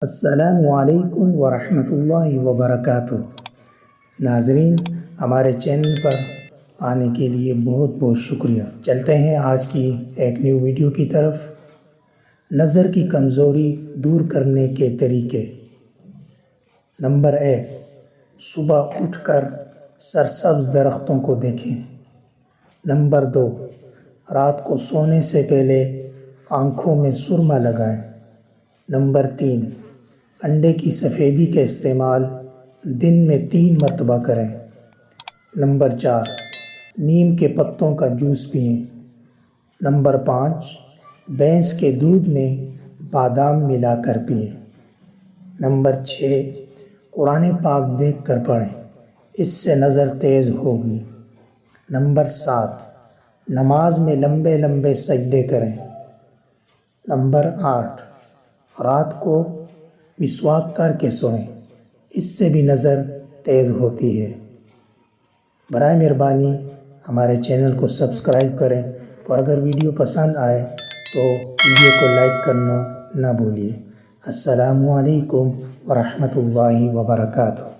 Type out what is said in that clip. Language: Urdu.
السلام علیکم ورحمۃ اللہ وبرکاتہ۔ ناظرین، ہمارے چینل پر آنے کے لیے بہت بہت شکریہ۔ چلتے ہیں آج کی ایک نیو ویڈیو کی طرف۔ نظر کی کمزوری دور کرنے کے طریقے۔ نمبر 1، صبح اٹھ کر سرسبز درختوں کو دیکھیں۔ نمبر 2، رات کو سونے سے پہلے آنکھوں میں سرما لگائیں۔ نمبر 3، انڈے کی سفیدی کا استعمال دن میں 3 مرتبہ کریں۔ نمبر 4، نیم کے پتوں کا جوس پئیں۔ نمبر 5، بھینس کے دودھ میں بادام ملا کر پئیں۔ نمبر 6، قرآن پاک دیکھ کر پڑھیں، اس سے نظر تیز ہوگی۔ نمبر 7، نماز میں لمبے لمبے سجدے کریں۔ نمبر 8، رات کو مسواک کر کے سوئیں، اس سے بھی نظر تیز ہوتی ہے۔ برائے مہربانی ہمارے چینل کو سبسکرائب کریں، اور اگر ویڈیو پسند آئے تو ویڈیو کو لائک کرنا نہ بھولیے۔ السلام علیکم ورحمۃ اللہ وبرکاتہ۔